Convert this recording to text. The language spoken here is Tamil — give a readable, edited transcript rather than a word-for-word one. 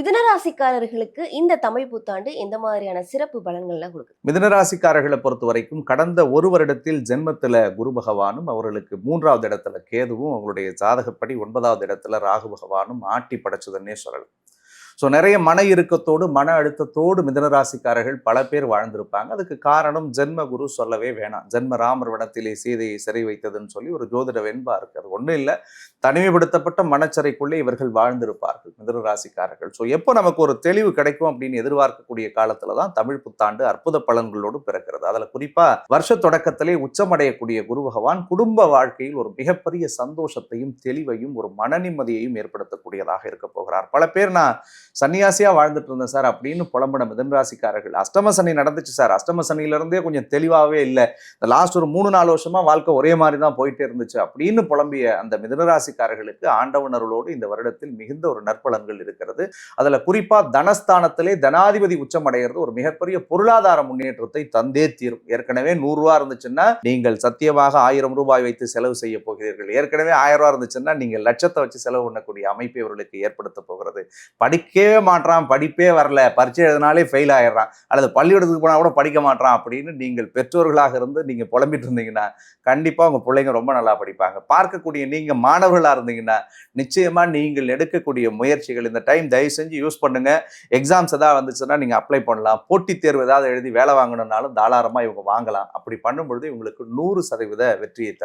மிதுனராசிக்காரர்களுக்கு இந்த தமிழ் புத்தாண்டு எந்த மாதிரியான சிறப்பு பலன்கள்லாம் கொடுக்குது? மிதுனராசிக்காரர்களை பொறுத்த வரைக்கும் கடந்த ஒரு வருடத்தில் ஜென்மத்துல குரு பகவானும் அவர்களுக்கு 3வது இடத்துல கேதுவும் அவங்களுடைய ஜாதகப்படி 9வது இடத்துல ராகு பகவானும் ஆட்டி படைச்சதுன்னே சொல்லலாம். ஸோ நிறைய மன இறுக்கத்தோடு மன அழுத்தத்தோடு மிதனராசிக்காரர்கள் பல பேர் வாழ்ந்திருப்பாங்க. அதுக்கு காரணம் ஜென்ம குரு சொல்லவே வேணாம். ஜென்ம ராமர் வனத்திலே சீதையை சிறை வைத்ததுன்னு சொல்லி ஒரு ஜோதிட வெண்பா இருக்கு. அது ஒன்றும் இல்லை, தனிமைப்படுத்தப்பட்ட மனச்சரைக்குள்ளே இவர்கள் வாழ்ந்திருப்பார்கள் மிதனராசிக்காரர்கள். ஸோ எப்போ நமக்கு ஒரு தெளிவு கிடைக்கும் அப்படின்னு எதிர்பார்க்கக்கூடிய காலத்துல தான் தமிழ் புத்தாண்டு அற்புத பலன்களோடு பிறக்கிறது. அதுல குறிப்பா வருஷ தொடக்கத்திலே உச்சமடையக்கூடிய குரு பகவான் குடும்ப வாழ்க்கையில் ஒரு மிகப்பெரிய சந்தோஷத்தையும் தெளிவையும் ஒரு மன நிம்மதியையும் ஏற்படுத்தக்கூடியதாக இருக்க போகிறார். பல பேர் நான் சன்னியாசியா வாழ்ந்துட்டு இருந்தேன் சார் அப்படின்னு புலம்பின மிதனராசிக்காரர்கள், அஷ்டம சனி நடந்துச்சு சார், அஷ்டம சனியிலிருந்தே கொஞ்சம் தெளிவாகவே இல்லை, இந்த லாஸ்ட் ஒரு 3-4 வருஷமா வாழ்க்கை ஒரே மாதிரி தான் போயிட்டே இருந்துச்சு அப்படின்னு புலம்பிய அந்த மிதனராசிக்காரர்களுக்கு ஆண்டவன் அருளோடு இந்த வருடத்தில் மிகுந்த ஒரு நற்பலன்கள் இருக்கிறது. அதுல குறிப்பா தனஸ்தானத்திலே தனாதிபதி உச்சமடைகிறது ஒரு மிகப்பெரிய பொருளாதார முன்னேற்றத்தை தந்தே தீரும். ஏற்கனவே 100 ரூபாய் இருந்துச்சுன்னா நீங்கள் சத்தியமாக 1000 ரூபாய் வைத்து செலவு செய்ய போகிறீர்கள். ஏற்கனவே 1000 ரூபாய் இருந்துச்சுன்னா நீங்கள் லட்சத்தை வச்சு செலவு பண்ணக்கூடிய அமைப்பை அவர்களுக்கு ஏற்படுத்த போகிறது. படிக்கவே மாட்டான், படிப்பே வரல, பரீட்சை எழுதினாலே ஃபெயில் ஆயிடுறான், அல்லது பள்ளிக்கூடத்துக்கு போனா கூட படிக்க மாட்டான் அப்படின்னு நீங்கள் பெற்றோர்களாக இருந்து நீங்க புலம்பிட்டு இருந்தீங்கன்னா கண்டிப்பா உங்க பிள்ளைங்க ரொம்ப நல்லா படிப்பாங்க. பார்க்கக்கூடிய நீங்க மாணவர்களா இருந்தீங்கன்னா நிச்சயமா நீங்கள் எடுக்கக்கூடிய முயற்சிகள் இந்த டைம் தயவு செஞ்சு யூஸ் பண்ணுங்க. எக்ஸாம்ஸ் ஏதாவது வந்துச்சுன்னா நீங்க அப்ளை பண்ணலாம். போட்டித் தேர்வு ஏதாவது எழுதி வேலை வாங்கணும்னாலும் தாராளமா இவங்க வாங்கலாம். அப்படி பண்ணும்பொழுது இவங்களுக்கு 100% வெற்றியை தரும்.